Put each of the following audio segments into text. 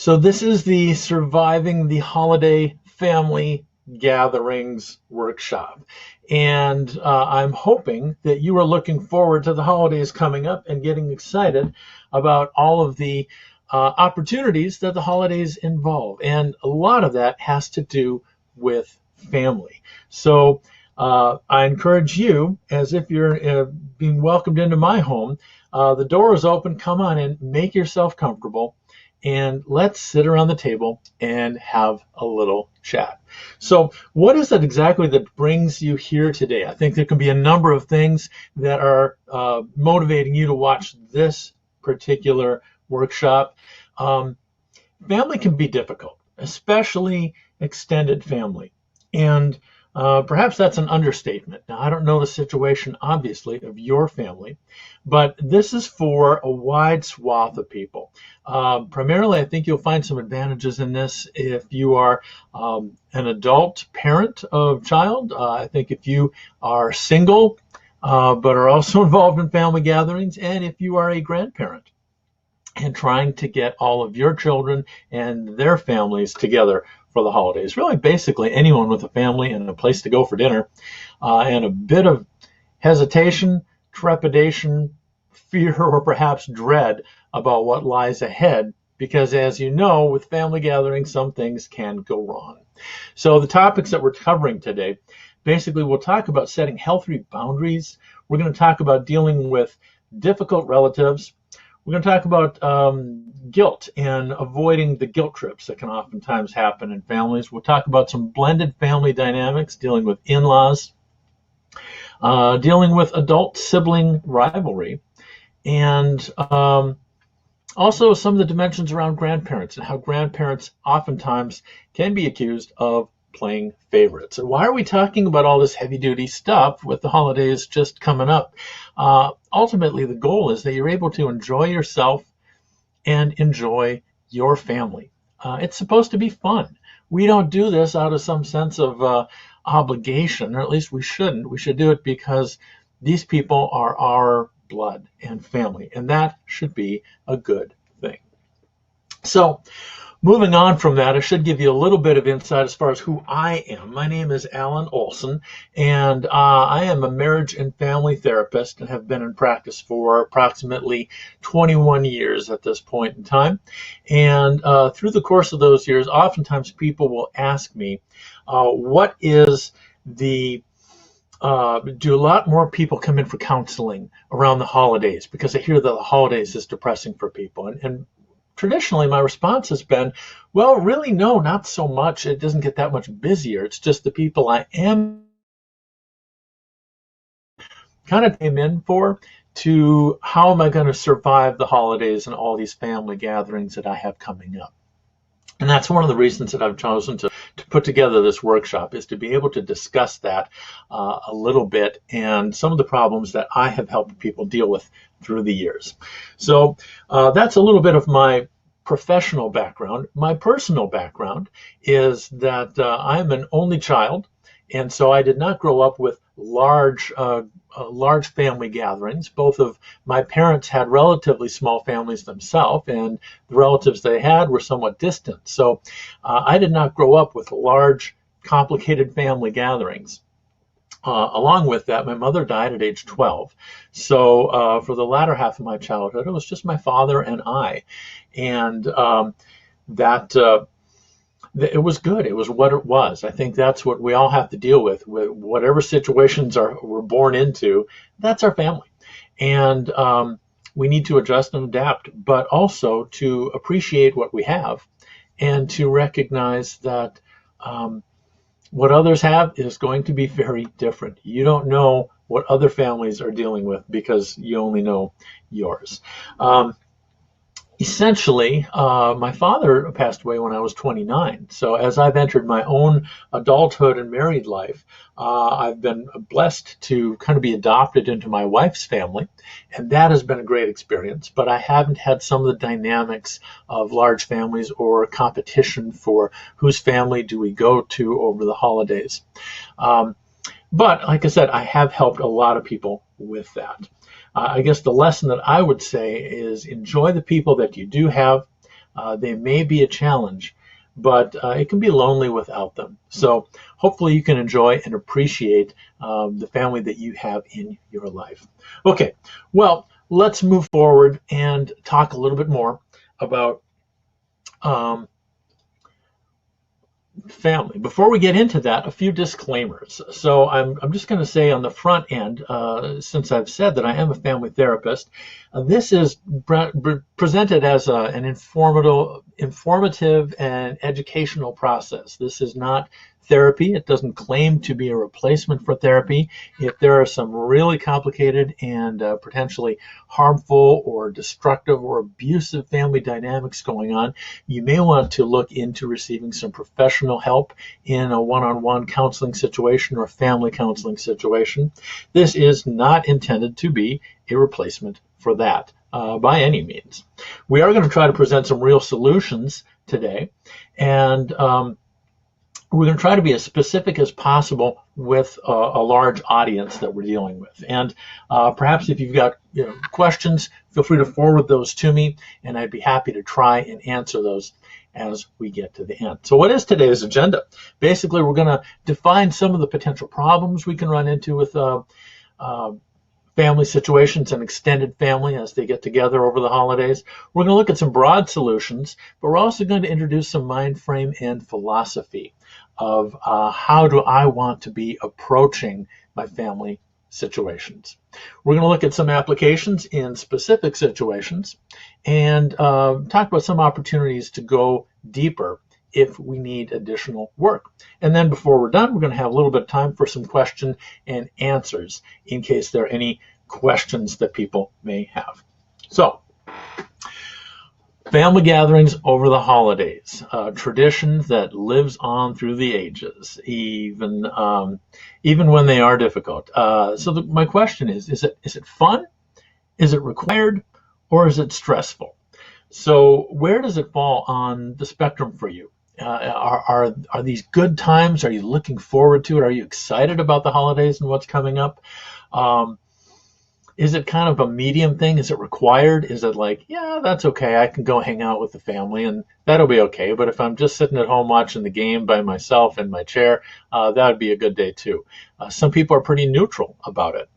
So this is the Surviving the Holiday Family Gatherings workshop. And I'm hoping that you are looking forward to the holidays coming up and getting excited about all of the opportunities that the holidays involve. And a lot of that has to do with family. So I encourage you, as if you're being welcomed into my home, the door is open. Come on in, make yourself comfortable, and let's sit around the table and have a little chat. So what is it exactly that brings you here today? I think there can be a number of things that are motivating you to watch this particular workshop. Family can be difficult, especially extended family. And perhaps that's an understatement. Now, I don't know the situation, obviously, of your family, but this is for a wide swath of people. Primarily, I think you'll find some advantages in this if you are an adult parent of child. I think if you are single, but are also involved in family gatherings, and if you are a grandparent and trying to get all of your children and their families together for the holidays. Really, basically, anyone with a family and a place to go for dinner, and a bit of hesitation, trepidation, fear, or perhaps dread about what lies ahead, because as you know, with family gatherings, some things can go wrong. So the topics that we're covering today, basically we'll talk about setting healthy boundaries. We're going to talk about dealing with difficult relatives. We're going to talk about guilt and avoiding the guilt trips that can oftentimes happen in families. We'll talk about some blended family dynamics, dealing with in-laws, dealing with adult sibling rivalry, and also some of the dimensions around grandparents and how grandparents oftentimes can be accused of playing favorites. And why are we talking about all this heavy-duty stuff with the holidays just coming up? Ultimately, the goal is that you're able to enjoy yourself and enjoy your family. It's supposed to be fun. We don't do this out of some sense of obligation, or at least we shouldn't. We should do it because these people are our blood and family, and that should be a good thing. So, moving on from that, I should give you a little bit of insight as far as who I am. My name is Alan Olson, and I am a marriage and family therapist and have been in practice for approximately 21 years at this point in time. And through the course of those years, oftentimes people will ask me, what is the do a lot more people come in for counseling around the holidays because I hear that the holidays is depressing for people? And traditionally, my response has been, well, really, no, not so much. It doesn't get that much busier. It's just the people I am kind of came in for to how am I going to survive the holidays and all these family gatherings that I have coming up. And that's one of the reasons that I've chosen to put together this workshop, is to be able to discuss that a little bit and some of the problems that I have helped people deal with through the years. So that's a little bit of my professional background. My personal background is that I'm an only child, and so I did not grow up with large family gatherings. Both of my parents had relatively small families themselves, and the relatives they had were somewhat distant. So I did not grow up with large, complicated family gatherings. Along with that, my mother died at age 12. So for the latter half of my childhood, it was just my father and I. And it was good. It was what it was. I think that's what we all have to deal with whatever situations we're born into. That's our family. And we need to adjust and adapt, but also to appreciate what we have and to recognize that what others have is going to be very different. You don't know what other families are dealing with because you only know yours. Essentially, my father passed away when I was 29. So as I've entered my own adulthood and married life, I've been blessed to kind of be adopted into my wife's family, and that has been a great experience. But I haven't had some of the dynamics of large families or competition for whose family do we go to over the holidays. But like I said, I have helped a lot of people with that. I guess the lesson that I would say is enjoy the people that you do have. They may be a challenge, but it can be lonely without them. So hopefully you can enjoy and appreciate the family that you have in your life. Okay, well, let's move forward and talk a little bit more about um, family. Before we get into that, a few disclaimers. So I'm just going to say on the front end, since I've said that I am a family therapist, this is presented as an informative and educational process. This is not therapy. It doesn't claim to be a replacement for therapy. If there are some really complicated and potentially harmful or destructive or abusive family dynamics going on, you may want to look into receiving some professional help in a one-on-one counseling situation or family counseling situation. This is not intended to be a replacement for that by any means. We are going to try to present some real solutions today, and we're going to try to be as specific as possible with a large audience that we're dealing with. And perhaps if you've got questions, feel free to forward those to me, and I'd be happy to try and answer those as we get to the end. So what is today's agenda? Basically, we're going to define some of the potential problems we can run into with family situations and extended family as they get together over the holidays. We're going to look at some broad solutions, but we're also going to introduce some mind frame and philosophy of how do I want to be approaching my family situations. We're going to look at some applications in specific situations and talk about some opportunities to go deeper if we need additional work. And then before we're done, we're going to have a little bit of time for some question and answers in case there are any questions that people may have. So, family gatherings over the holidays, a tradition that lives on through the ages, even when they are difficult. My question is it fun? Is it required? Or is it stressful? So where does it fall on the spectrum for you? Are these good times? Are you looking forward to it? Are you excited about the holidays and what's coming up? Is it kind of a medium thing? Is it required? Is it like, yeah, that's okay, I can go hang out with the family and that'll be okay. But if I'm just sitting at home watching the game by myself in my chair, that would be a good day too. Some people are pretty neutral about it.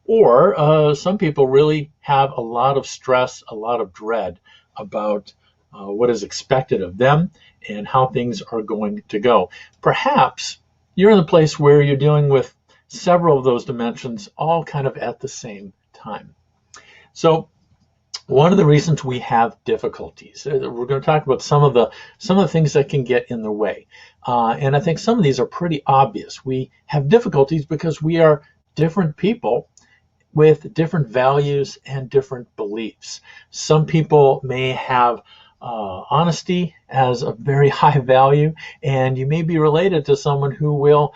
Or some people really have a lot of stress, a lot of dread about what is expected of them and how things are going to go. Perhaps you're in a place where you're dealing with several of those dimensions all kind of at the same time. So one of the reasons we have difficulties, we're going to talk about some of the things that can get in the way. And I think some of these are pretty obvious. We have difficulties because we are different people with different values and different beliefs. Some people may have honesty as a very high value, and you may be related to someone who will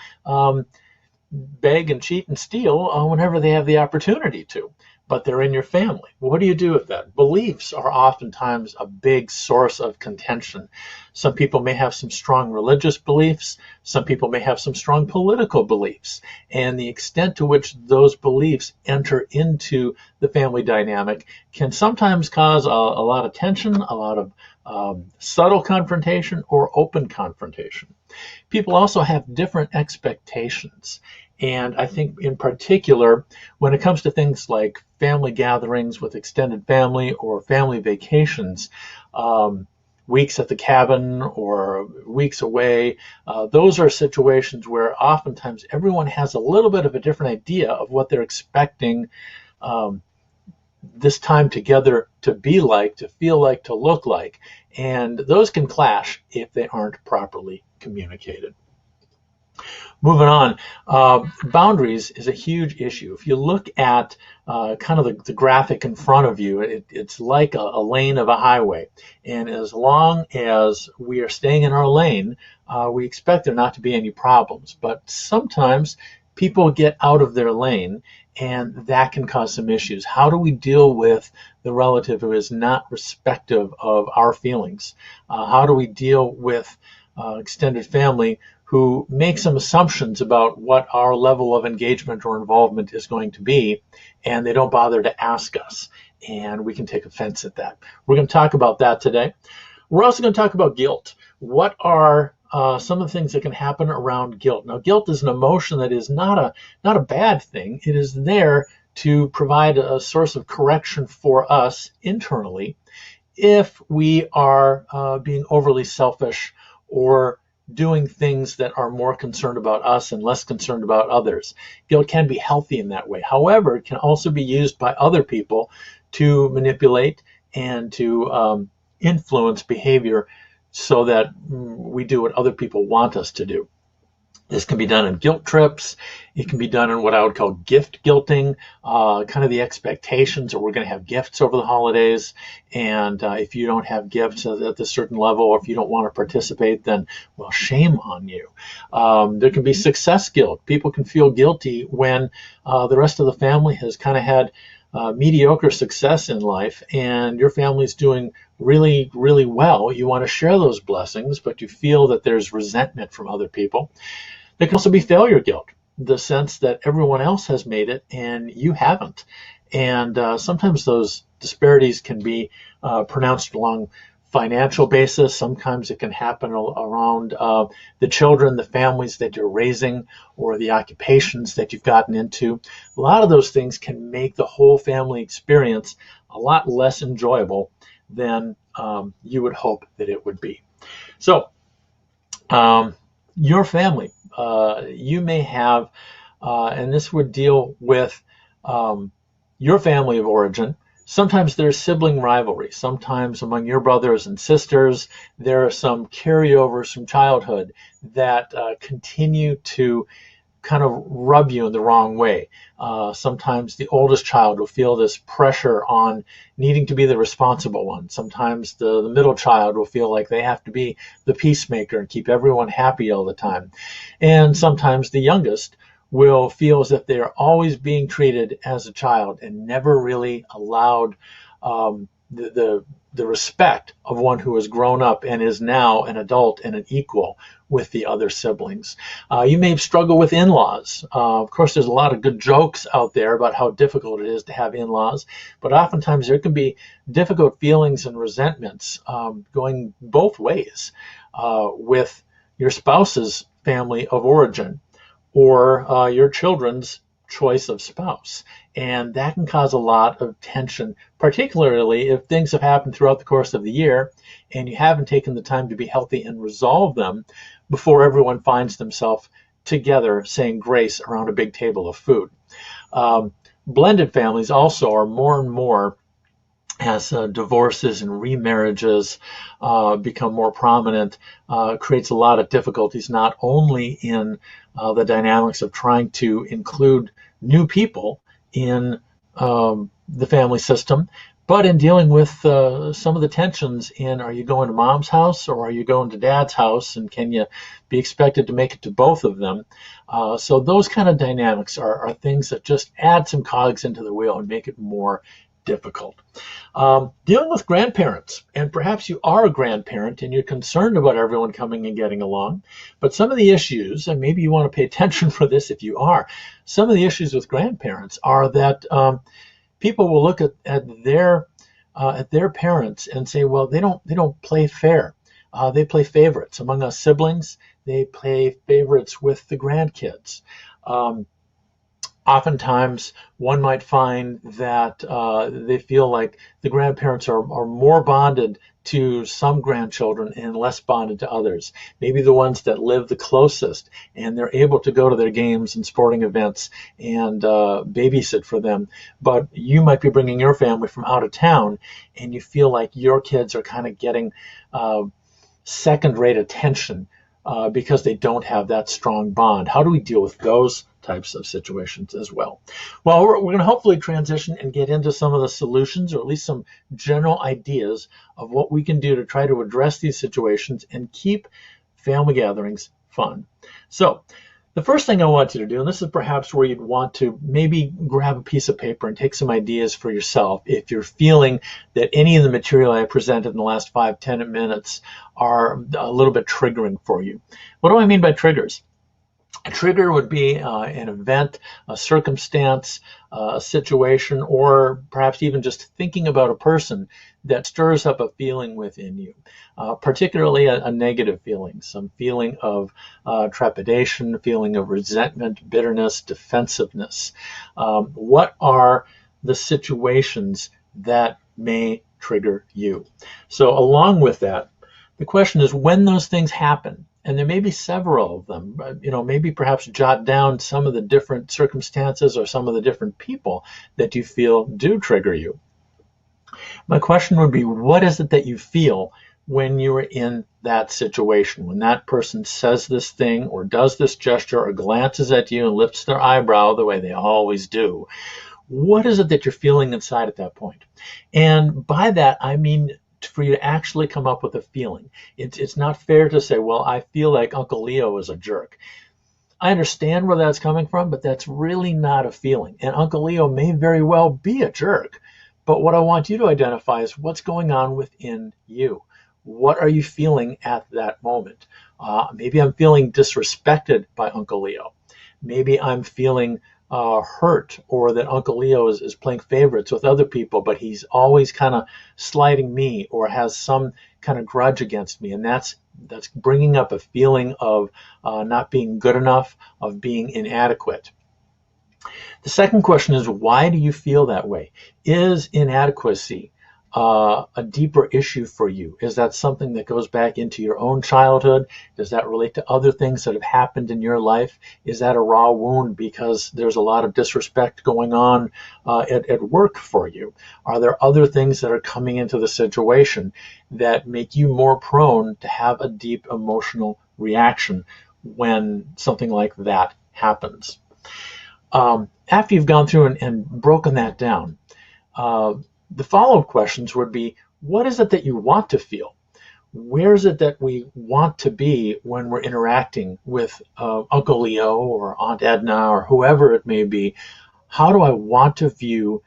beg and cheat and steal whenever they have the opportunity to, but they're in your family. Well, what do you do with that? Beliefs are oftentimes a big source of contention. Some people may have some strong religious beliefs. Some people may have some strong political beliefs. And the extent to which those beliefs enter into the family dynamic can sometimes cause a lot of tension, a lot of subtle confrontation or open confrontation. People also have different expectations. And I think in particular, when it comes to things like family gatherings with extended family or family vacations, weeks at the cabin or weeks away, those are situations where oftentimes everyone has a little bit of a different idea of what they're expecting this time together to be like, to feel like, to look like. And those can clash if they aren't properly communicated. Moving on, boundaries is a huge issue. If you look at kind of the graphic in front of you, it's like a lane of a highway. And as long as we are staying in our lane, we expect there not to be any problems. But sometimes people get out of their lane, and that can cause some issues. How do we deal with the relative who is not respective of our feelings? How do we deal with extended family who make some assumptions about what our level of engagement or involvement is going to be, and they don't bother to ask us, and we can take offense at that? We're going to talk about that today. We're also going to talk about guilt. What are some of the things that can happen around guilt? Now, guilt is an emotion that is not a bad thing. It is there to provide a source of correction for us internally if we are being overly selfish or doing things that are more concerned about us and less concerned about others. Guilt can be healthy in that way. However, it can also be used by other people to manipulate and to influence behavior so that we do what other people want us to do. This can be done in guilt trips. It can be done in what I would call gift guilting, kind of the expectations that we're going to have gifts over the holidays. And if you don't have gifts at a certain level, or if you don't want to participate, then, well, shame on you. There can be success guilt. People can feel guilty when the rest of the family has kind of had mediocre success in life and your family's doing really, really well. You want to share those blessings, but you feel that there's resentment from other people. There can also be failure guilt, the sense that everyone else has made it and you haven't. And sometimes those disparities can be pronounced along financial basis. Sometimes it can happen around the children, the families that you're raising, or the occupations that you've gotten into. A lot of those things can make the whole family experience a lot less enjoyable than you would hope that it would be. So, your family, you may have, and this would deal with your family of origin. Sometimes there's sibling rivalry. Sometimes among your brothers and sisters, there are some carryovers from childhood that continue to kind of rub you in the wrong way. Sometimes the oldest child will feel this pressure on needing to be the responsible one. Sometimes the middle child will feel like they have to be the peacemaker and keep everyone happy all the time. And sometimes the youngest will feel as if they are always being treated as a child and never really allowed the respect of one who has grown up and is now an adult and an equal with the other siblings. You may struggle with in-laws. Of course, there's a lot of good jokes out there about how difficult it is to have in-laws, but oftentimes there can be difficult feelings and resentments going both ways with your spouse's family of origin or your children's choice of spouse. And that can cause a lot of tension, particularly if things have happened throughout the course of the year and you haven't taken the time to be healthy and resolve them before everyone finds themselves together saying grace around a big table of food. Blended families also are more and more, as divorces and remarriages become more prominent, creates a lot of difficulties, not only in the dynamics of trying to include new people in the family system, but in dealing with some of the tensions in, are you going to mom's house or are you going to dad's house, and can you be expected to make it to both of them? So those kind of dynamics are things that just add some cogs into the wheel and make it more difficult. Dealing with grandparents, and perhaps you are a grandparent and you're concerned about everyone coming and getting along, but some of the issues, and maybe you want to pay attention for this if you are, some of the issues with grandparents are that people will look at their parents and say, well, they don't play fair. They play favorites among us siblings. They play favorites with the grandkids. Oftentimes, one might find that they feel like the grandparents are more bonded to some grandchildren and less bonded to others. Maybe the ones that live the closest and they're able to go to their games and sporting events and babysit for them. But you might be bringing your family from out of town and you feel like your kids are kind of getting second-rate attention because they don't have that strong bond. How do we deal with those types of situations as well? Well, we're going to hopefully transition and get into some of the solutions, or at least some general ideas of what we can do to try to address these situations and keep family gatherings fun. So the first thing I want you to do, and this is perhaps where you'd want to maybe grab a piece of paper and take some ideas for yourself if you're feeling that any of the material I presented in the last 5-10 minutes are a little bit triggering for you. What do I mean by triggers? A trigger would be an event, a circumstance, a situation, or perhaps even just thinking about a person that stirs up a feeling within you, particularly a negative feeling, some feeling of trepidation, feeling of resentment, bitterness, defensiveness. What are the situations that may trigger you? So, along with that, the question is when those things happen, and there may be several of them, maybe perhaps jot down some of the different circumstances or some of the different people that you feel do trigger you. My question would be, what is it that you feel when you are in that situation? When that person says this thing or does this gesture or glances at you and lifts their eyebrow the way they always do, what is it that you're feeling inside at that point? And by that, I mean for you to actually come up with a feeling. It's not fair to say, well, I feel like Uncle Leo is a jerk. I understand where that's coming from, but that's really not a feeling. And Uncle Leo may very well be a jerk. But what I want you to identify is what's going on within you. What are you feeling at that moment? Maybe I'm feeling disrespected by Uncle Leo. Maybe I'm feeling hurt, or that Uncle Leo is playing favorites with other people, but he's always kind of slighting me or has some kind of grudge against me. And that's bringing up a feeling of not being good enough, of being inadequate. The second question is, why do you feel that way? Is inadequacy a deeper issue for you? Is that something that goes back into your own childhood? Does that relate to other things that have happened in your life? Is that a raw wound because there's a lot of disrespect going on at work for you? Are there other things that are coming into the situation that make you more prone to have a deep emotional reaction when something like that happens? After you've gone through and broken that down, the follow-up questions would be, what is it that you want to feel? Where is it that we want to be when we're interacting with Uncle Leo or Aunt Edna or whoever it may be? How do I want to view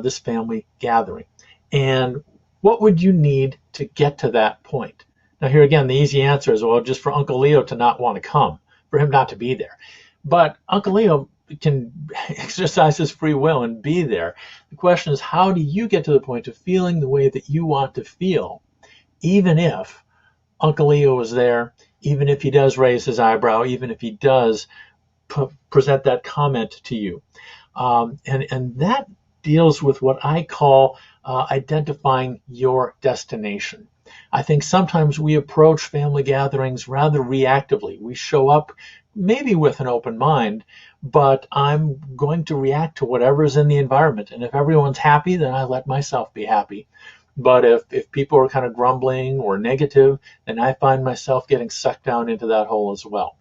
this family gathering? And what would you need to get to that point? Now, here again, the easy answer is, well, just for Uncle Leo to not want to come, for him not to be there. But Uncle Leo can exercise his free will and be there. The question is, how do you get to the point of feeling the way that you want to feel, even if Uncle Leo is there, even if he does raise his eyebrow, even if he does present that comment to you? And that deals with what I call identifying your destination. I think sometimes we approach family gatherings rather reactively. We show up maybe with an open mind, but I'm going to react to whatever's in the environment. And if everyone's happy, then I let myself be happy. But if people are kind of grumbling or negative, then I find myself getting sucked down into that hole as well.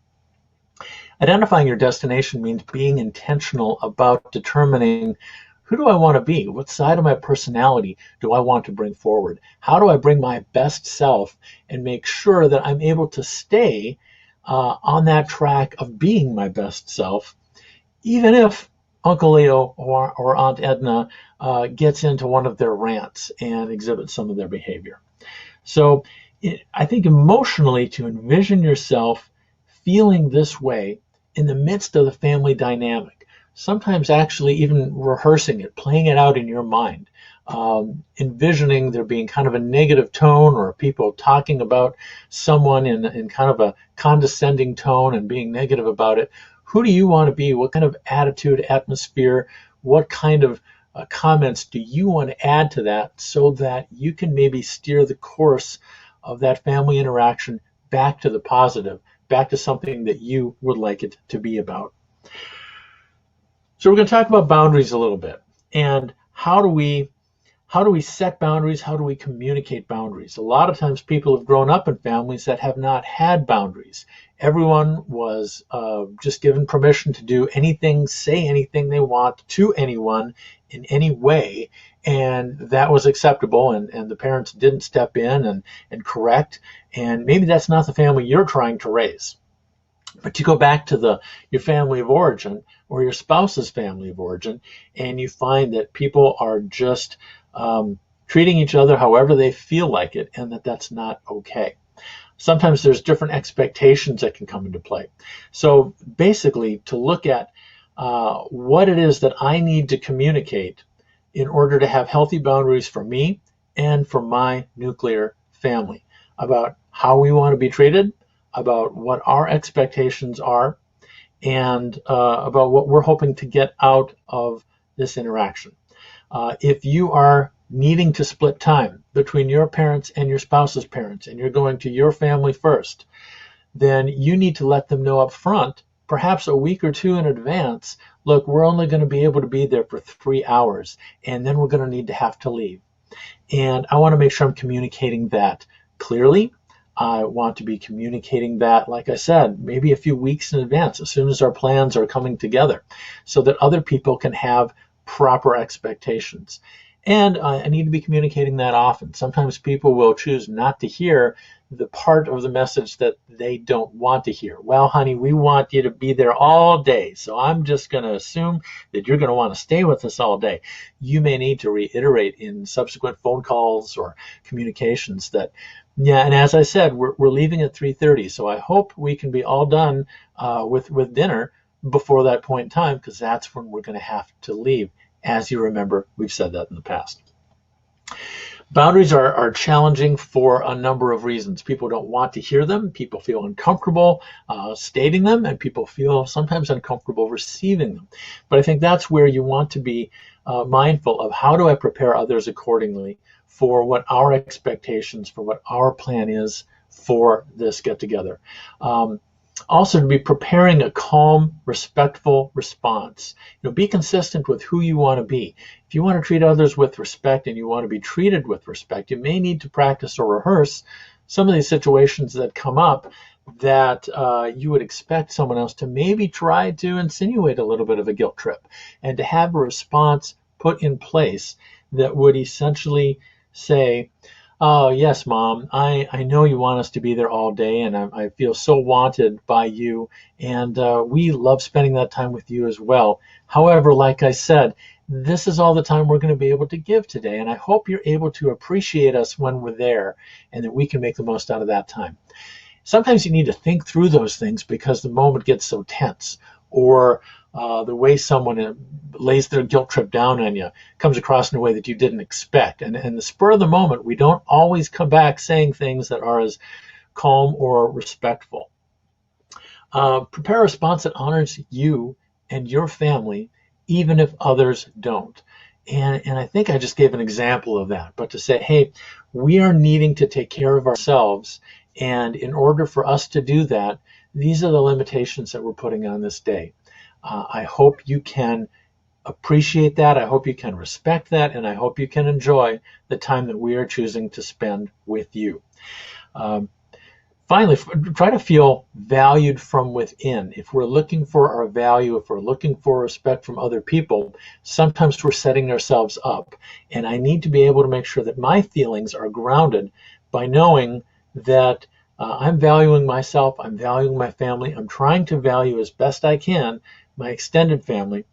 Identifying your destination means being intentional about determining, who do I want to be? What side of my personality do I want to bring forward? How do I bring my best self and make sure that I'm able to stay on that track of being my best self, even if Uncle Leo or Aunt Edna gets into one of their rants and exhibits some of their behavior. So I think emotionally, to envision yourself feeling this way in the midst of the family dynamic, sometimes actually even rehearsing it, playing it out in your mind, envisioning there being kind of a negative tone or people talking about someone in kind of a condescending tone and being negative about it. Who do you want to be? What kind of attitude, atmosphere, what kind of comments do you want to add to that so that you can maybe steer the course of that family interaction back to the positive, back to something that you would like it to be about? So we're going to talk about boundaries a little bit, and how do we set boundaries? How do we communicate boundaries? A lot of times people have grown up in families that have not had boundaries. Everyone was just given permission to do anything, say anything they want to anyone in any way, and that was acceptable, and the parents didn't step in and correct, and maybe that's not the family you're trying to raise. But you go back to your family of origin or your spouse's family of origin, and you find that people are just treating each other however they feel like it, and that's not okay. sometimes there's different expectations that can come into play. So basically, to look at what it is that I need to communicate in order to have healthy boundaries for me and for my nuclear family, about how we want to be treated, about what our expectations are, and about what we're hoping to get out of this interaction. If you are needing to split time between your parents and your spouse's parents, and you're going to your family first, then you need to let them know up front, perhaps a week or two in advance, look, we're only going to be able to be there for 3 hours, and then we're going to have to leave. And I want to make sure I'm communicating that clearly. I want to be communicating that, like I said, maybe a few weeks in advance, as soon as our plans are coming together, so that other people can have proper expectations. And I need to be communicating that often. Sometimes people will choose not to hear the part of the message that they don't want to hear. Well, honey, we want you to be there all day, so I'm just going to assume that you're going to want to stay with us all day. You may need to reiterate in subsequent phone calls or communications that, yeah, and as I said, we're leaving at 3:30, so I hope we can be all done with dinner before that point in time, because that's when we're going to have to leave. As you remember, we've said that in the past. Boundaries are challenging for a number of reasons. People don't want to hear them. People feel uncomfortable stating them, and people feel sometimes uncomfortable receiving them. But I think that's where you want to be mindful of, how do I prepare others accordingly for what our expectations, for what our plan is for this get-together. Also, to be preparing a calm, respectful response. Be consistent with who you want to be. If you want to treat others with respect and you want to be treated with respect, you may need to practice or rehearse some of these situations that come up that you would expect someone else to maybe try to insinuate a little bit of a guilt trip, and to have a response put in place that would essentially say, oh, yes, Mom, I know you want us to be there all day, and I feel so wanted by you, and we love spending that time with you as well. However, like I said, this is all the time we're going to be able to give today, and I hope you're able to appreciate us when we're there, and that we can make the most out of that time. Sometimes you need to think through those things because the moment gets so tense, or the way someone lays their guilt trip down on you comes across in a way that you didn't expect. And in the spur of the moment, we don't always come back saying things that are as calm or respectful. Prepare a response that honors you and your family, even if others don't. And I think I just gave an example of that. But to say, hey, we are needing to take care of ourselves, and in order for us to do that, these are the limitations that we're putting on this day. I hope you can appreciate that. I hope you can respect that. And I hope you can enjoy the time that we are choosing to spend with you. Finally, try to feel valued from within. If we're looking for our value, if we're looking for respect from other people, sometimes we're setting ourselves up. And I need to be able to make sure that my feelings are grounded by knowing that I'm valuing myself, I'm valuing my family, I'm trying to value as best I can my extended family,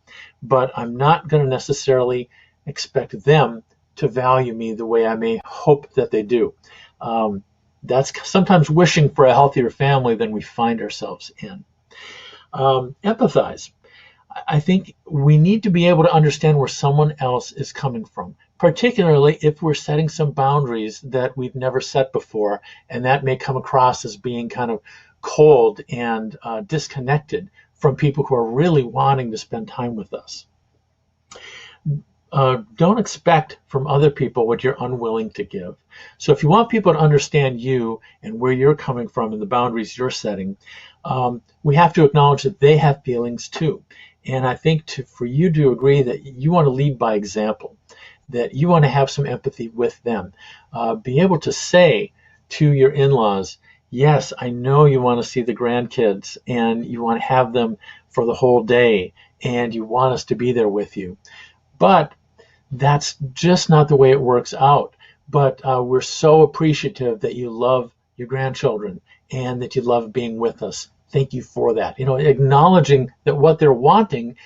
but I'm not going to necessarily expect them to value me the way I may hope that they do. That's sometimes wishing for a healthier family than we find ourselves in. Empathize. I think we need to be able to understand where someone else is coming from, particularly if we're setting some boundaries that we've never set before, and that may come across as being kind of cold and disconnected from people who are really wanting to spend time with us. Don't expect from other people what you're unwilling to give. So if you want people to understand you and where you're coming from and the boundaries you're setting, we have to acknowledge that they have feelings too. And I think for you to agree that you want to lead by example, that you want to have some empathy with them, be able to say to your in-laws, yes, I know you want to see the grandkids and you want to have them for the whole day and you want us to be there with you. But that's just not the way it works out. But we're so appreciative that you love your grandchildren and that you love being with us. Thank you for that. Acknowledging that what they're wanting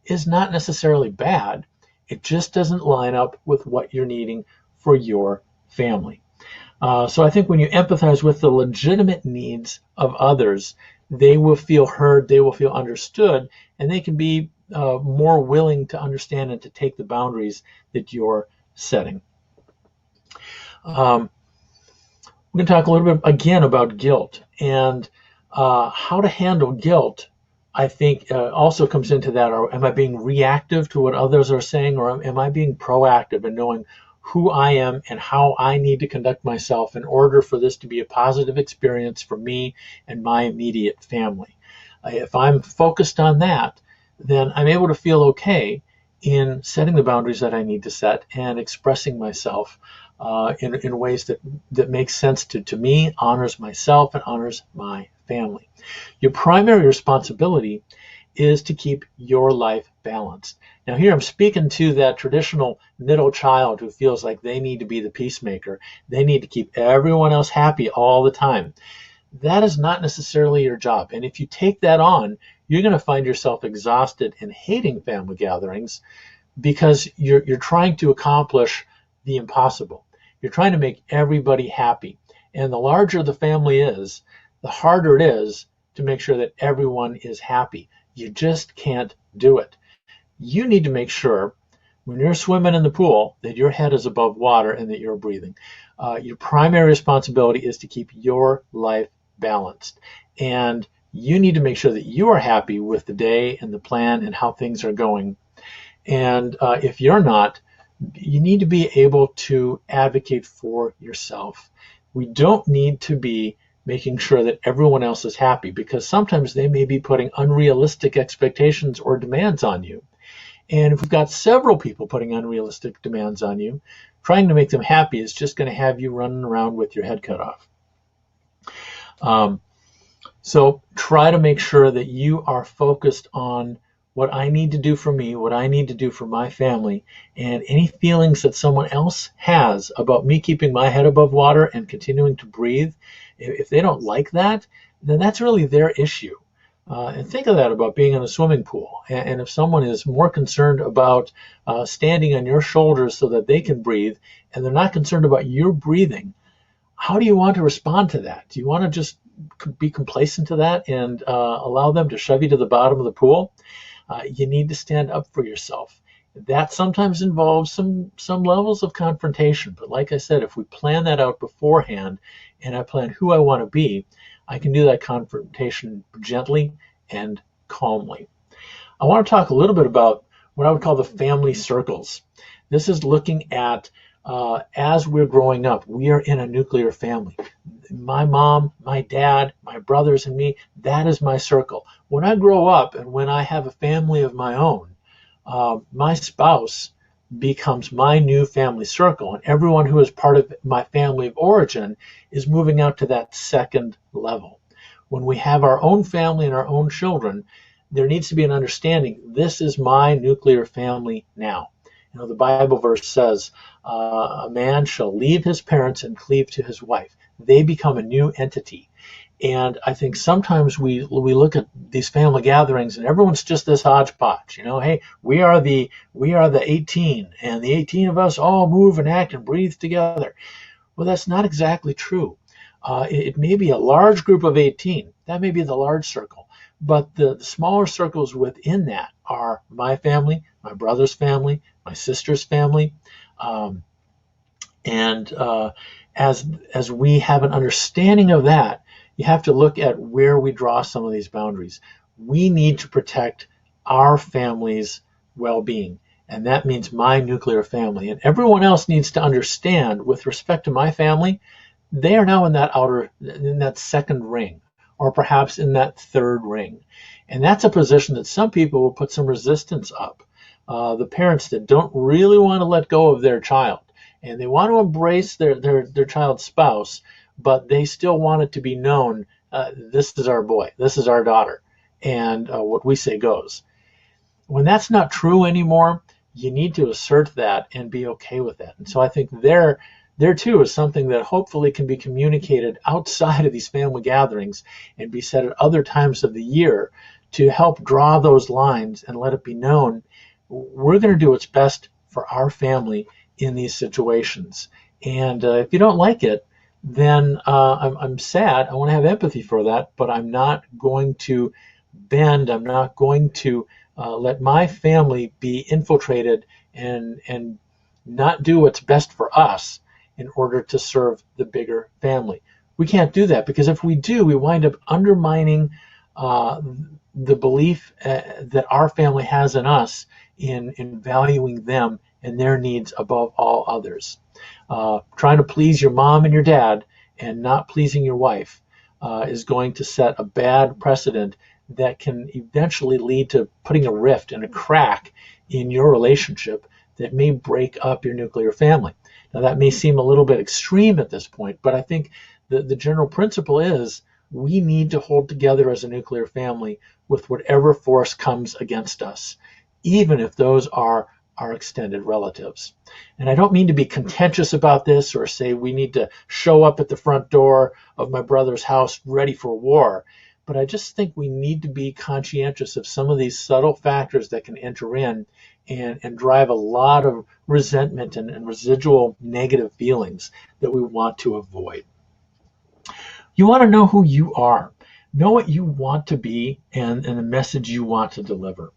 is not necessarily bad. It just doesn't line up with what you're needing for your family. So I think when you empathize with the legitimate needs of others, they will feel heard, they will feel understood, and they can be more willing to understand and to take the boundaries that you're setting. Um, we're going to talk a little bit again about guilt, and how to handle guilt. I think also comes into that. Or am I being reactive to what others are saying, or am I being proactive in knowing who I am and how I need to conduct myself in order for this to be a positive experience for me and my immediate family? If I'm focused on that, then I'm able to feel okay in setting the boundaries that I need to set and expressing myself in ways that make sense to me, honors myself, and honors my family. Your primary responsibility is to keep your life balanced. Now, here I'm speaking to that traditional middle child who feels like they need to be the peacemaker. They need to keep everyone else happy all the time. That is not necessarily your job. And if you take that on, you're going to find yourself exhausted and hating family gatherings because you're trying to accomplish the impossible. You're trying to make everybody happy. And the larger the family is, the harder it is to make sure that everyone is happy. You just can't do it. You need to make sure when you're swimming in the pool that your head is above water and that you're breathing. Your primary responsibility is to keep your life balanced. And you need to make sure that you are happy with the day and the plan and how things are going. And if you're not, you need to be able to advocate for yourself. We don't need to be making sure that everyone else is happy, because sometimes they may be putting unrealistic expectations or demands on you. And if we've got several people putting unrealistic demands on you, trying to make them happy is just going to have you running around with your head cut off. So try to make sure that you are focused on what I need to do for me, what I need to do for my family, and any feelings that someone else has about me keeping my head above water and continuing to breathe. If they don't like that, then that's really their issue. And think of that about being in a swimming pool. And if someone is more concerned about standing on your shoulders so that they can breathe, and they're not concerned about your breathing, how do you want to respond to that? Do you want to just be complacent to that and allow them to shove you to the bottom of the pool? You need to stand up for yourself. That sometimes involves some levels of confrontation. But like I said, if we plan that out beforehand and I plan who I want to be, I can do that confrontation gently and calmly. I want to talk a little bit about what I would call the family circles. This is looking at as we're growing up, we are in a nuclear family. My mom, my dad, my brothers, and me, that is my circle. When I grow up and when I have a family of my own, my spouse becomes my new family circle, and everyone who is part of my family of origin is moving out to that second level. When we have our own family and our own children, there needs to be an understanding, this is my nuclear family now. You know, the Bible verse says, a man shall leave his parents and cleave to his wife. They become a new entity. And I think sometimes we look at these family gatherings and everyone's just this hodgepodge. You know, hey, we are the 18, and the 18 of us all move and act and breathe together. Well, that's not exactly true. It may be a large group of 18. That may be the large circle. But the smaller circles within that are my family, my brother's family, my sister's family. As we have an understanding of that, you have to look at where we draw some of these boundaries. We need to protect our family's well-being, and that means my nuclear family. And everyone else needs to understand, with respect to my family, they are now in that second ring, or perhaps in that third ring. And that's a position that some people will put some resistance up. The parents that don't really want to let go of their child, and they want to embrace their child's spouse, but they still want it to be known, this is our boy, this is our daughter, and what we say goes. When that's not true anymore, you need to assert that and be okay with that. And so I think there too is something that hopefully can be communicated outside of these family gatherings and be said at other times of the year to help draw those lines and let it be known we're going to do what's best for our family in these situations. And if you don't like it, then I'm sad. I want to have empathy for that, but I'm not going to bend. I'm not going to let my family be infiltrated and not do what's best for us in order to serve the bigger family. We can't do that, because if we do, we wind up undermining uh, the belief that our family has in us in valuing them and their needs above all others. Trying to please your mom and your dad and not pleasing your wife is going to set a bad precedent that can eventually lead to putting a rift and a crack in your relationship that may break up your nuclear family. Now, that may seem a little bit extreme at this point, but I think the general principle is we need to hold together as a nuclear family with whatever force comes against us, even if those are our extended relatives. And I don't mean to be contentious about this or say we need to show up at the front door of my brother's house ready for war, but I just think we need to be conscientious of some of these subtle factors that can enter in and drive a lot of resentment and residual negative feelings that we want to avoid. You want to know who you are, know what you want to be, and the message you want to deliver,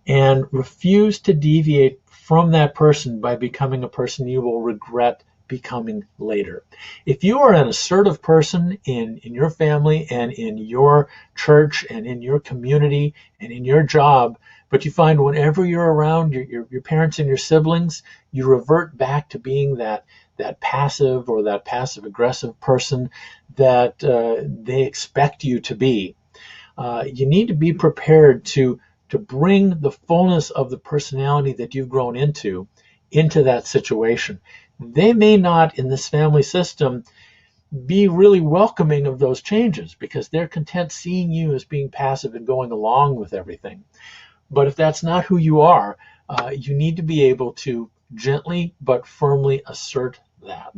and refuse to deviate from that person by becoming a person you will regret becoming later. If you are an assertive person in your family and in your church and in your community and in your job, but you find whenever you're around your parents and your siblings, you revert back to being that passive or that passive aggressive person that they expect you to be. You need to be prepared to bring the fullness of the personality that you've grown into that situation. They may not, in this family system, be really welcoming of those changes because they're content seeing you as being passive and going along with everything. But if that's not who you are, you need to be able to gently but firmly assert that.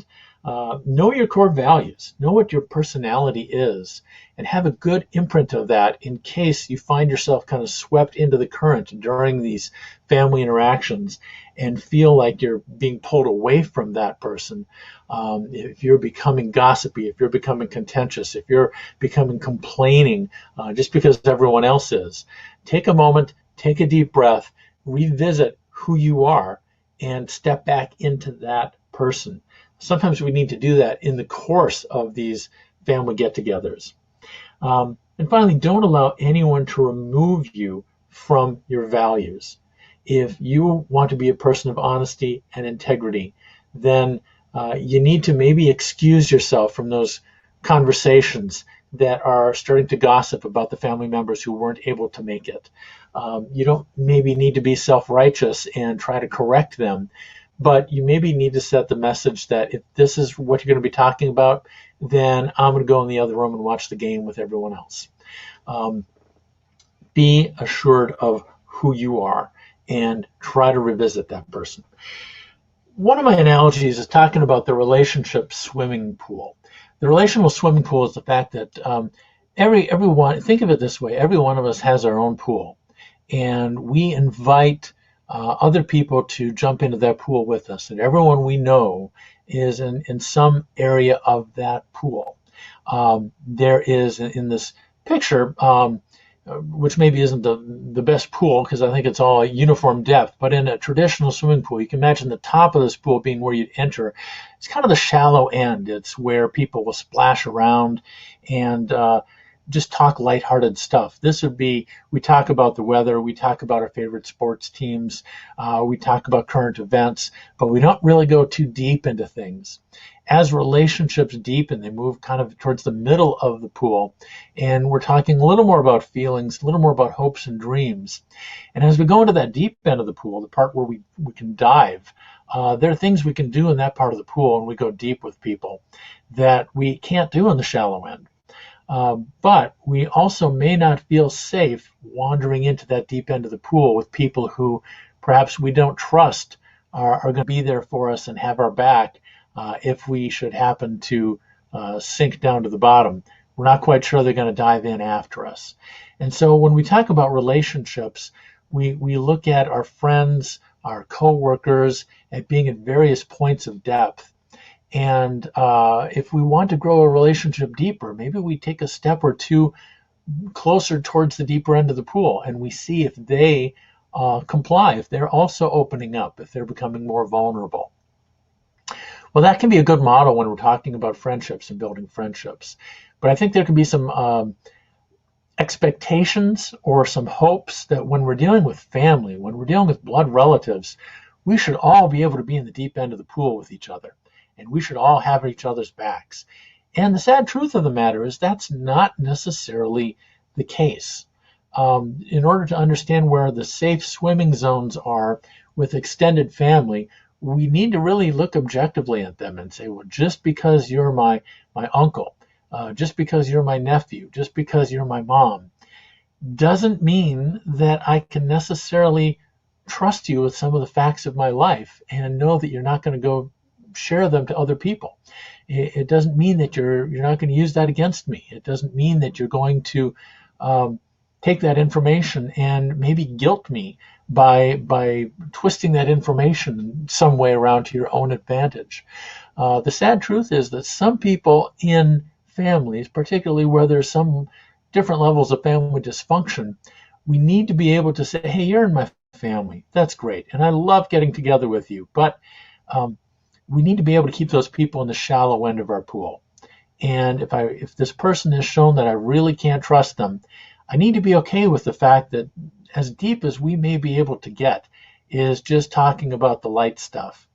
Know your core values, know what your personality is, and have a good imprint of that in case you find yourself kind of swept into the current during these family interactions and feel like you're being pulled away from that person. If you're becoming gossipy, if you're becoming contentious, if you're becoming complaining just because everyone else is, take a moment, take a deep breath, revisit who you are, and step back into that person. Sometimes we need to do that in the course of these family get-togethers. And finally, don't allow anyone to remove you from your values. If you want to be a person of honesty and integrity, then you need to maybe excuse yourself from those conversations that are starting to gossip about the family members who weren't able to make it. You don't maybe need to be self-righteous and try to correct them, but you maybe need to set the message that if this is what you're going to be talking about, then I'm going to go in the other room and watch the game with everyone else. Be assured of who you are and try to revisit that person. One of my analogies is talking about the relationship swimming pool. The relational swimming pool is the fact that everyone, think of it this way, every one of us has our own pool, and we invite other people to jump into that pool with us, and everyone we know is in some area of that pool. There is in this picture, which maybe isn't the best pool because I think it's all uniform depth, but in a traditional swimming pool, you can imagine the top of this pool being where you'd enter. It's kind of the shallow end. It's where people will splash around and just talk lighthearted stuff. This would be, we talk about the weather, we talk about our favorite sports teams, we talk about current events, but we don't really go too deep into things. As relationships deepen, they move kind of towards the middle of the pool, and we're talking a little more about feelings, a little more about hopes and dreams. And as we go into that deep end of the pool, the part where we can dive, there are things we can do in that part of the pool, and we go deep with people that we can't do in the shallow end. But we also may not feel safe wandering into that deep end of the pool with people who perhaps we don't trust are going to be there for us and have our back if we should happen to sink down to the bottom. We're not quite sure they're going to dive in after us. And so when we talk about relationships, we look at our friends, our coworkers, at being at various points of depth. And if we want to grow a relationship deeper, maybe we take a step or two closer towards the deeper end of the pool, and we see if they comply, if they're also opening up, if they're becoming more vulnerable. Well, that can be a good model when we're talking about friendships and building friendships. But I think there can be some expectations or some hopes that when we're dealing with family, when we're dealing with blood relatives, we should all be able to be in the deep end of the pool with each other, and we should all have each other's backs. And the sad truth of the matter is that's not necessarily the case. In order to understand where the safe swimming zones are with extended family, we need to really look objectively at them and say, well, just because you're my uncle, just because you're my nephew, just because you're my mom, doesn't mean that I can necessarily trust you with some of the facts of my life and know that you're not going to go share them to other people. It doesn't mean that you're not going to use that against me. It doesn't mean that you're going to take that information and maybe guilt me by twisting that information some way around to your own advantage. The sad truth is that some people in families, particularly where there's some different levels of family dysfunction, we need to be able to say, hey, you're in my family. That's great. And I love getting together with you. But we need to be able to keep those people in the shallow end of our pool. And if this person has shown that I really can't trust them, I need to be okay with the fact that as deep as we may be able to get is just talking about the light stuff.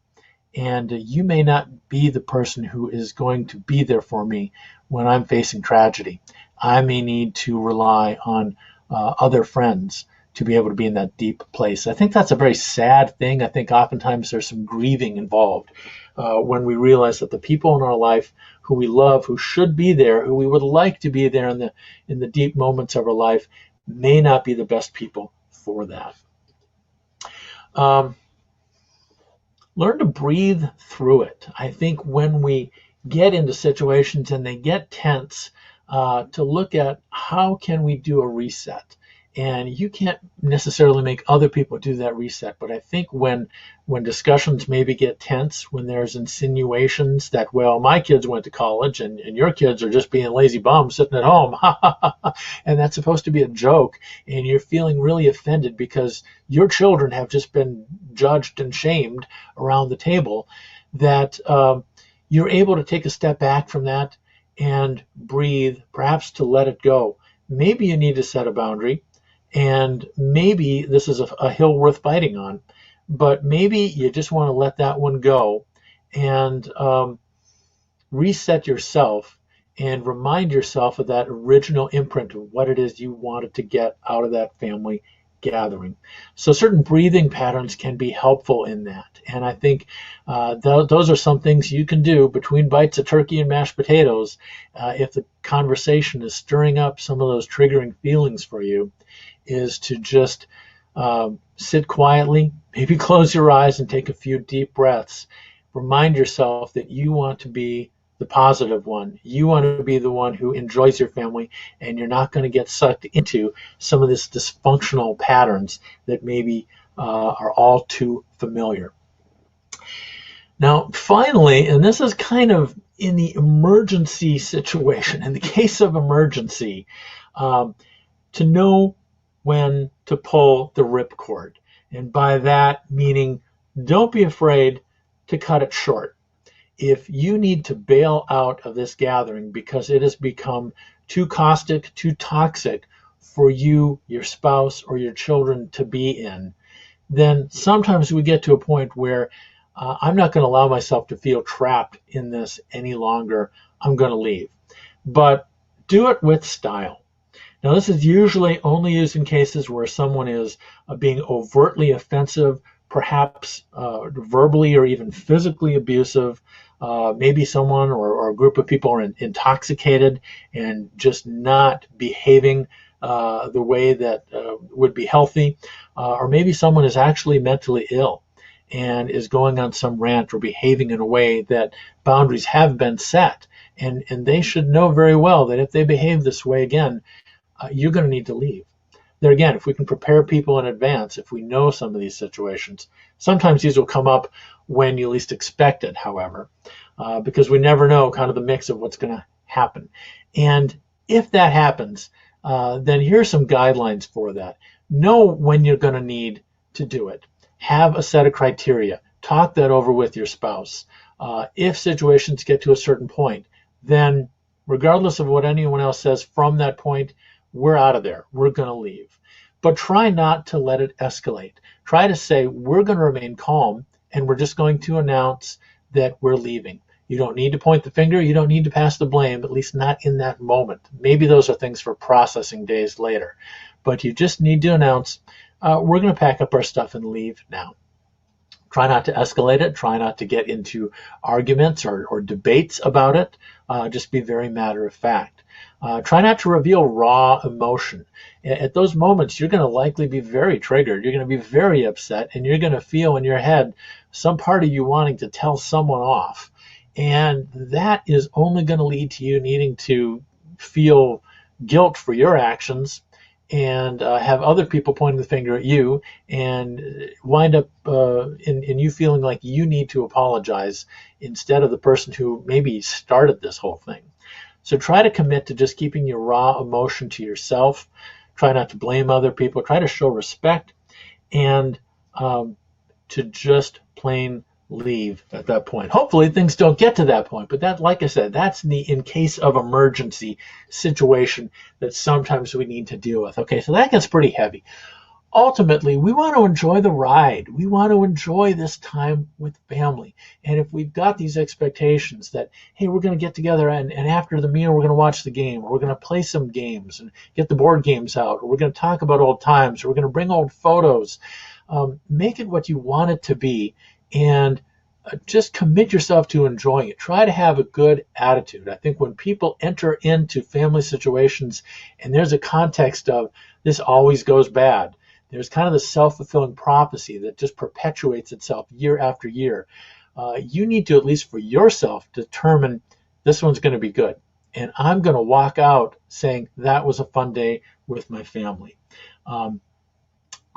And you may not be the person who is going to be there for me when I'm facing tragedy. I may need to rely on other friends to be able to be in that deep place. I think that's a very sad thing. I think oftentimes there's some grieving involved when we realize that the people in our life who we love, who should be there, who we would like to be there in the deep moments of our life, may not be the best people for that. Learn to breathe through it. I think when we get into situations and they get tense, to look at how can we do a reset. And you can't necessarily make other people do that reset. But I think when discussions maybe get tense, when there's insinuations that, well, my kids went to college and your kids are just being lazy bums sitting at home, and that's supposed to be a joke, and you're feeling really offended because your children have just been judged and shamed around the table, that you're able to take a step back from that and breathe, perhaps to let it go. Maybe you need to set a boundary. And maybe this is a hill worth fighting on, but maybe you just want to let that one go and reset yourself and remind yourself of that original imprint of what it is you wanted to get out of that family gathering. So certain breathing patterns can be helpful in that. And I think those are some things you can do between bites of turkey and mashed potatoes if the conversation is stirring up some of those triggering feelings for you, is to just sit quietly, maybe close your eyes and take a few deep breaths. Remind yourself that you want to be the positive one. You want to be the one who enjoys your family, and you're not going to get sucked into some of this dysfunctional patterns that maybe are all too familiar. Now, finally, and this is kind of in the emergency situation, in the case of emergency, to know when to pull the ripcord. And by that meaning, don't be afraid to cut it short. If you need to bail out of this gathering because it has become too caustic, too toxic for you, your spouse, or your children to be in, then sometimes we get to a point where I'm not going to allow myself to feel trapped in this any longer. I'm going to leave. But do it with style. Now, this is usually only used in cases where someone is being overtly offensive, perhaps verbally or even physically abusive. Maybe someone or a group of people are intoxicated and just not behaving the way that would be healthy. Or maybe someone is actually mentally ill and is going on some rant or behaving in a way that boundaries have been set. And they should know very well that if they behave this way again, you're going to need to leave. There again, if we can prepare people in advance, if we know some of these situations, sometimes these will come up when you least expect it, however. because we never know kind of the mix of what's going to happen. And if that happens, then here's some guidelines for that. Know when you're going to need to do it. Have a set of criteria. Talk that over with your spouse. If situations get to a certain point, then regardless of what anyone else says from that point, we're out of there. We're going to leave. But try not to let it escalate. Try to say, we're going to remain calm, and we're just going to announce that we're leaving. You don't need to point the finger. You don't need to pass the blame, at least not in that moment. Maybe those are things for processing days later. But you just need to announce, we're going to pack up our stuff and leave now. Try not to escalate it. Try not to get into arguments or debates about it. Just be very matter of fact. Try not to reveal raw emotion. At those moments, you're going to likely be very triggered. You're going to be very upset, and you're going to feel in your head some part of you wanting to tell someone off. And that is only going to lead to you needing to feel guilt for your actions and have other people pointing the finger at you, and wind up in you feeling like you need to apologize instead of the person who maybe started this whole thing. So try to commit to just keeping your raw emotion to yourself. Try not to blame other people. Try to show respect, and to just plain leave at that point. Hopefully things don't get to that point, but that, like I said, that's the in case of emergency situation that sometimes we need to deal with. Okay, so that gets pretty heavy. Ultimately, we want to enjoy the ride. We want to enjoy this time with family. And if we've got these expectations that, hey, we're going to get together and after the meal, we're going to watch the game, or we're going to play some games and get the board games out, or we're going to talk about old times, or we're going to bring old photos, make it what you want it to be, and just commit yourself to enjoying it. Try to have a good attitude. I think when people enter into family situations and there's a context of this always goes bad, there's kind of the self-fulfilling prophecy that just perpetuates itself year after year. You need to, at least for yourself, determine this one's going to be good. And I'm going to walk out saying that was a fun day with my family.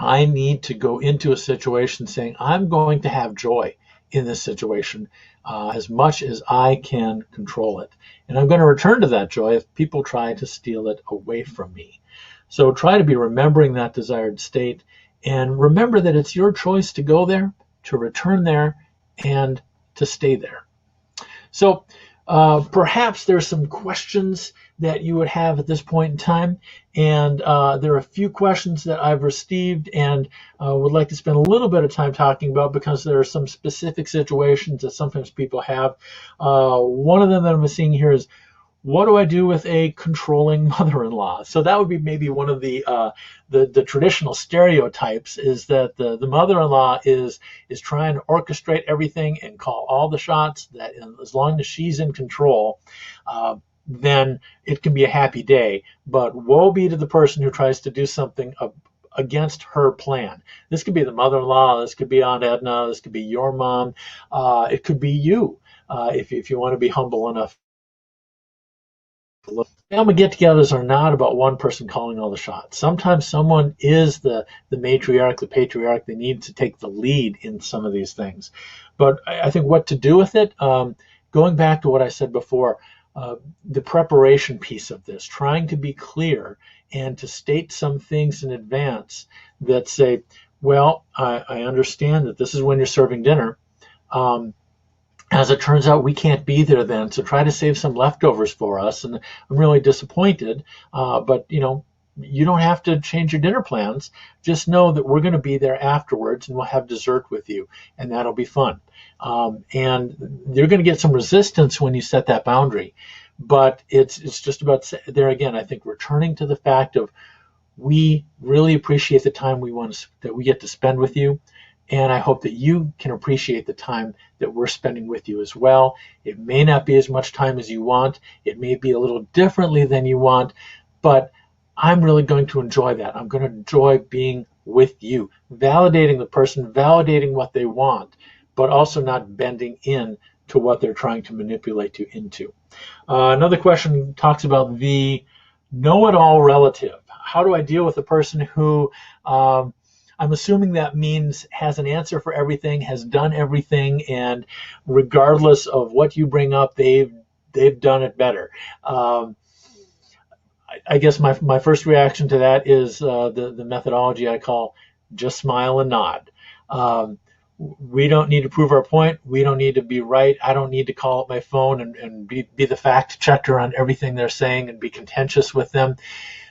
I need to go into a situation saying I'm going to have joy in this situation as much as I can control it. And I'm going to return to that joy if people try to steal it away from me. So try to be remembering that desired state, and remember that it's your choice to go there, to return there, and to stay there. So perhaps there's some questions that you would have at this point in time, and there are a few questions that I've received and would like to spend a little bit of time talking about, because there are some specific situations that sometimes people have. One of them that I'm seeing here is, what do I do with a controlling mother-in-law? So that would be maybe one of the traditional stereotypes, is that the mother-in-law is trying to orchestrate everything and call all the shots, that as long as she's in control, then it can be a happy day. But woe be to the person who tries to do something against her plan. This could be the mother-in-law, this could be Aunt Edna, this could be your mom, it could be you, if you want to be humble enough. Family get-togethers are not about one person calling all the shots. Sometimes someone is the matriarch, the patriarch. They need to take the lead in some of these things. But I think what to do with it, going back to what I said before, the preparation piece of this, trying to be clear and to state some things in advance that say, well, I understand that this is when you're serving dinner. As it turns out, we can't be there then, so try to save some leftovers for us. And I'm really disappointed, but you don't have to change your dinner plans. Just know that we're going to be there afterwards, and we'll have dessert with you, and that'll be fun. And you're going to get some resistance when you set that boundary, but it's just about there again. I think returning to the fact of, we really appreciate the time that we get to spend with you. And I hope that you can appreciate the time that we're spending with you as well. It may not be as much time as you want. It may be a little differently than you want, but I'm really going to enjoy that. I'm going to enjoy being with you, validating the person, validating what they want, but also not bending in to what they're trying to manipulate you into. Another question talks about the know-it-all relative. How do I deal with a person who I'm assuming that means has an answer for everything, has done everything, and regardless of what you bring up, they've done it better. Um, I guess my first reaction to that is the methodology I call just smile and nod. Um, we don't need to prove our point. We don't need to be right. I don't need to call up my phone and be the fact checker on everything they're saying and be contentious with them.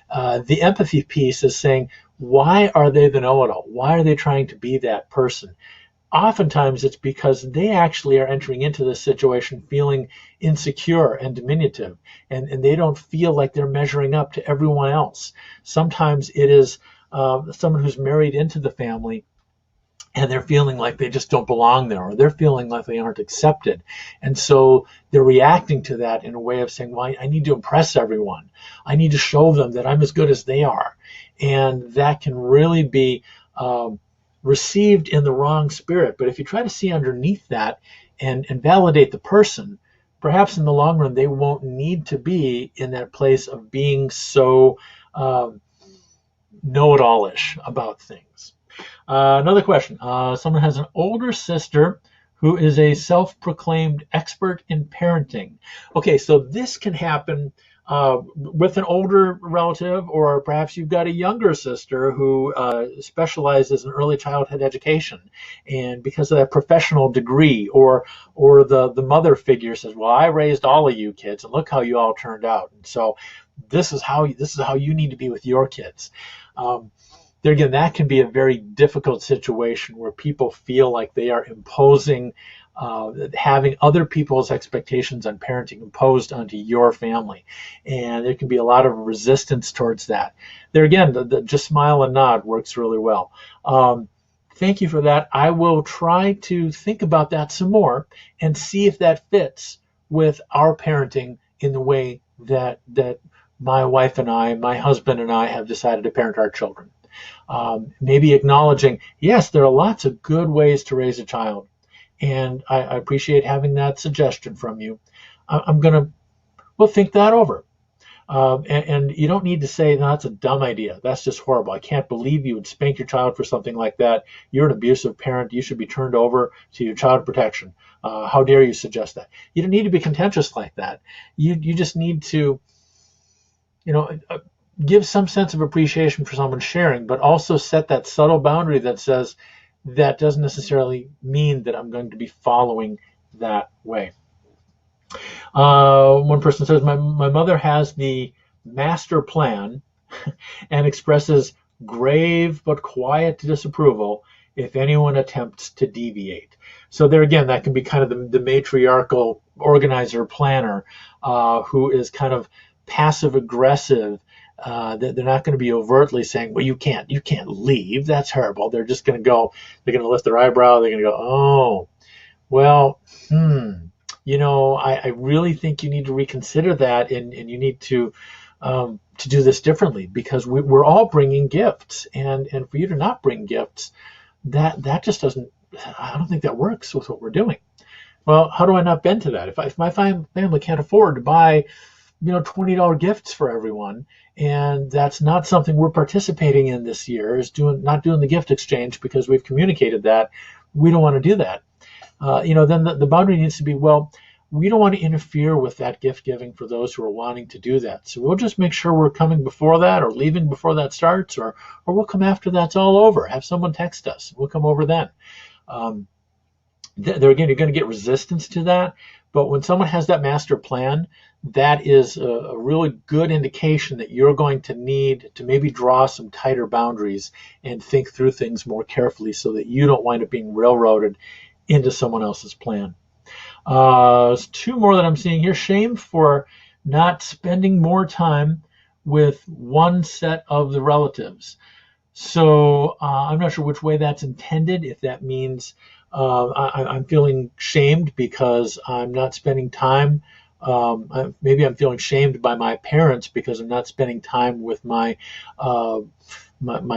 The empathy piece is saying, why are they the know-it-all? Why are they trying to be that person? Oftentimes it's because they actually are entering into this situation feeling insecure and diminutive, and they don't feel like they're measuring up to everyone else. Sometimes it is someone who's married into the family and they're feeling like they just don't belong there, or they're feeling like they aren't accepted. And so they're reacting to that in a way of saying, well, I need to impress everyone. I need to show them that I'm as good as they are. And that can really be received in the wrong spirit. But if you try to see underneath that and validate the person, perhaps in the long run, they won't need to be in that place of being so know-it-all-ish about things. Another question. Someone has an older sister who is a self-proclaimed expert in parenting. Okay, so this can happen with an older relative, or perhaps you've got a younger sister who specializes in early childhood education, and because of that professional degree, or the mother figure says, well, I raised all of you kids, and look how you all turned out, and so this is how you need to be with your kids. There again, that can be a very difficult situation where people feel like they are imposing, having other people's expectations on parenting imposed onto your family. And there can be a lot of resistance towards that. There again, the just smile and nod works really well. Thank you for that. I will try to think about that some more and see if that fits with our parenting in the way that my wife and I, my husband and I have decided to parent our children. Maybe acknowledging, yes, there are lots of good ways to raise a child, and I appreciate having that suggestion from you. We'll think that over. And you don't need to say, no, that's a dumb idea. That's just horrible. I can't believe you would spank your child for something like that. You're an abusive parent. You should be turned over to your child protection. How dare you suggest that? You don't need to be contentious like that. You just need to, give some sense of appreciation for someone sharing, but also set that subtle boundary that says that doesn't necessarily mean that I'm going to be following that way. One person says, my mother has the master plan and expresses grave but quiet disapproval if anyone attempts to deviate. So there again, that can be kind of the matriarchal organizer planner who is kind of passive aggressive. They're not going to be overtly saying, well, you can't leave. That's horrible. They're just going to they're going to lift their eyebrow. They're going to go, oh, well, I really think you need to reconsider that, and you need to do this differently, because we're all bringing gifts, and for you to not bring gifts, that just doesn't, I don't think that works with what we're doing. Well, how do I not bend to that? If my family can't afford to buy $20 gifts for everyone, and that's not something we're participating in this year, is not doing the gift exchange because we've communicated that we don't want to do that. Then the boundary needs to be, well, we don't want to interfere with that gift giving for those who are wanting to do that. So we'll just make sure we're coming before that, or leaving before that starts, or we'll come after that's all over. Have someone text us. We'll come over then. There again, you're going to get resistance to that. But when someone has that master plan, that is a really good indication that you're going to need to maybe draw some tighter boundaries and think through things more carefully so that you don't wind up being railroaded into someone else's plan. Two more that I'm seeing here. Shame for not spending more time with one set of the relatives. So I'm not sure which way that's intended. If that means I'm feeling shamed because I'm not spending time. Maybe I'm feeling shamed by my parents because I'm not spending time with my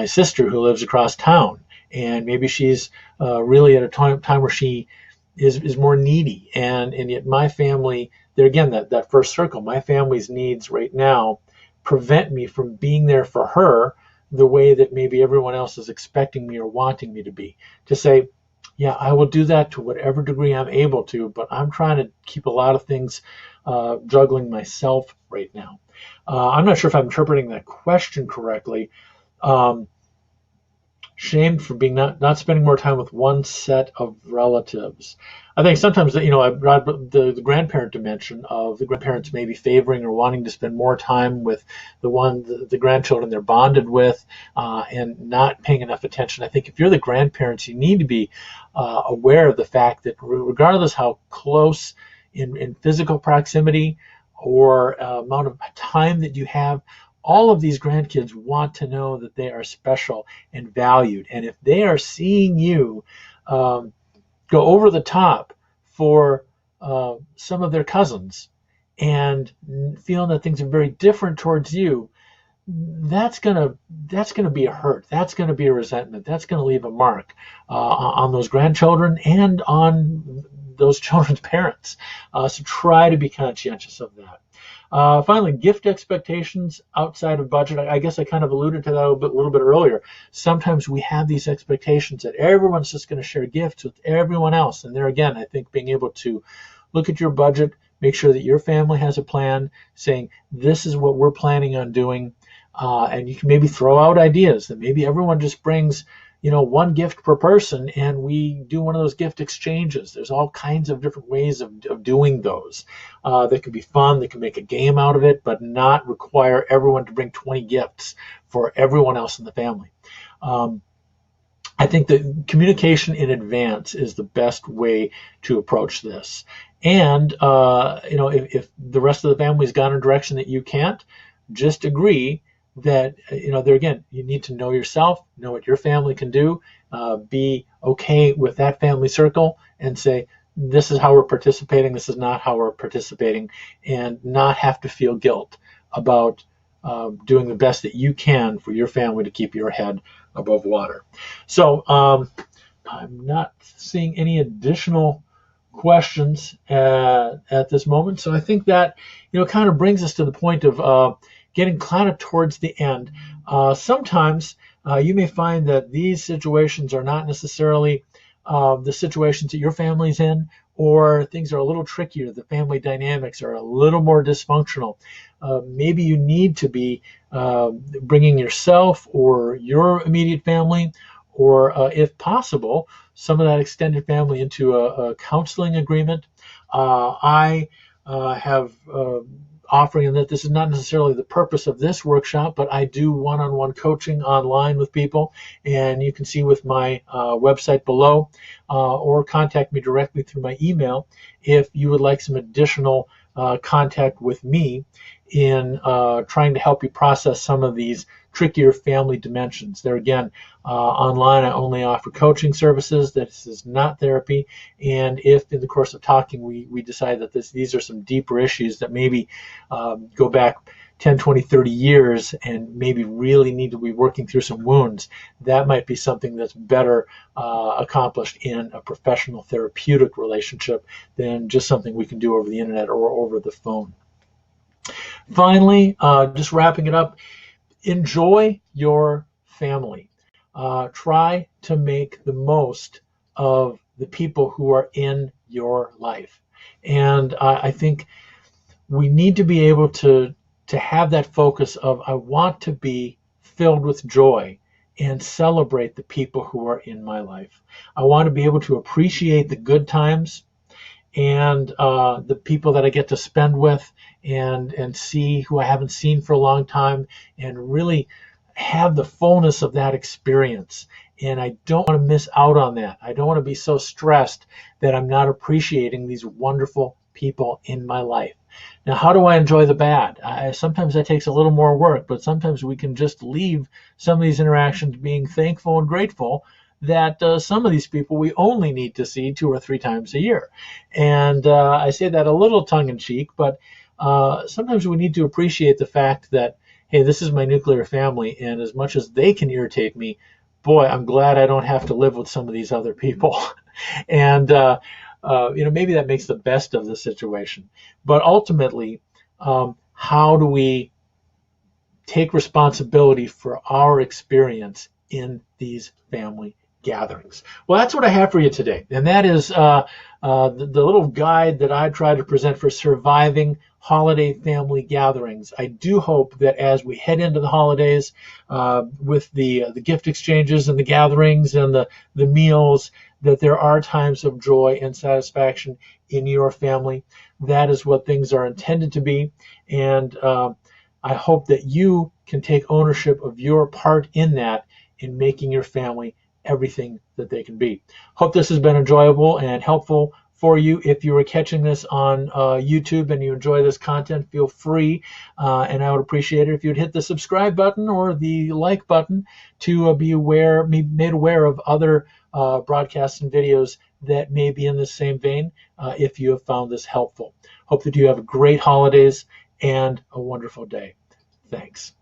sister who lives across town, and maybe she's really at a time where she is more needy, and yet my family, there again, that first circle, my family's needs right now prevent me from being there for her the way that maybe everyone else is expecting me or wanting me to be. To say, yeah, I will do that to whatever degree I'm able to, but I'm trying to keep a lot of things juggling myself right now. I'm not sure if I'm interpreting that question correctly. Um, Shamed for being not spending more time with one set of relatives. I think sometimes I brought the grandparent dimension of the grandparents maybe favoring or wanting to spend more time with the grandchildren they're bonded with, and not paying enough attention. I think if you're the grandparents, you need to be aware of the fact that regardless how close in physical proximity or amount of time that you have, all of these grandkids want to know that they are special and valued. And if they are seeing you go over the top for some of their cousins and feeling that things are very different towards you, that's gonna be a hurt. That's gonna be a resentment. That's gonna leave a mark on those grandchildren and on those children's parents. So try to be conscientious of that. Finally, gift expectations outside of budget. I guess I kind of alluded to that a little bit earlier. Sometimes we have these expectations that everyone's just going to share gifts with everyone else. And there again, I think being able to look at your budget, make sure that your family has a plan, saying this is what we're planning on doing. And you can maybe throw out ideas that maybe everyone just brings one gift per person, and we do one of those gift exchanges. There's all kinds of different ways of doing those that can be fun, that can make a game out of it, but not require everyone to bring 20 gifts for everyone else in the family. I think that communication in advance is the best way to approach this. And if the rest of the family's gone in a direction that you can't, just agree that there again, you need to know yourself, know what your family can do, be okay with that family circle, and say this is how we're participating, this is not how we're participating, and not have to feel guilt about doing the best that you can for your family to keep your head above water. So I'm not seeing any additional questions at this moment, so I think that kind of brings us to the point of getting kind of towards the end. Sometimes you may find that these situations are not necessarily the situations that your family's in, or things are a little trickier. The family dynamics are a little more dysfunctional. Maybe you need to be bringing yourself or your immediate family, or if possible, some of that extended family into a counseling agreement. I have offering, and that this is not necessarily the purpose of this workshop, but I do one-on-one coaching online with people, and you can see with my website below, or contact me directly through my email if you would like some additional contact with me in trying to help you process some of these trickier family dimensions. There again, online I only offer coaching services. This is not therapy. And if in the course of talking we decide that these are some deeper issues that maybe go back 10, 20, 30 years and maybe really need to be working through some wounds, that might be something that's better accomplished in a professional therapeutic relationship than just something we can do over the internet or over the phone. Finally, just wrapping it up, enjoy your family. Try to make the most of the people who are in your life. And I think we need to be able to have that focus of, I want to be filled with joy and celebrate the people who are in my life. I want to be able to appreciate the good times and the people that I get to spend with and see who I haven't seen for a long time, and really have the fullness of that experience. And I don't want to miss out on that. I don't want to be so stressed that I'm not appreciating these wonderful people in my life. Now, how do I enjoy the bad? Sometimes that takes a little more work, but sometimes we can just leave some of these interactions being thankful and grateful that some of these people we only need to see 2 or 3 times a year. And I say that a little tongue-in-cheek, but sometimes we need to appreciate the fact that, hey, this is my nuclear family, and as much as they can irritate me, boy, I'm glad I don't have to live with some of these other people. And maybe that makes the best of the situation. But ultimately, how do we take responsibility for our experience in these family gatherings. Well, that's what I have for you today, and that is the little guide that I try to present for surviving holiday family gatherings. I do hope that as we head into the holidays, with the gift exchanges and the gatherings and the meals, that there are times of joy and satisfaction in your family. That is what things are intended to be, and I hope that you can take ownership of your part in that, in making your family everything that they can be. Hope this has been enjoyable and helpful for you. If you are catching this on YouTube and you enjoy this content, feel free, and I would appreciate it if you'd hit the subscribe button or the like button to be made aware of other broadcasts and videos that may be in the same vein, if you have found this helpful. Hope that you have a great holidays and a wonderful day. Thanks.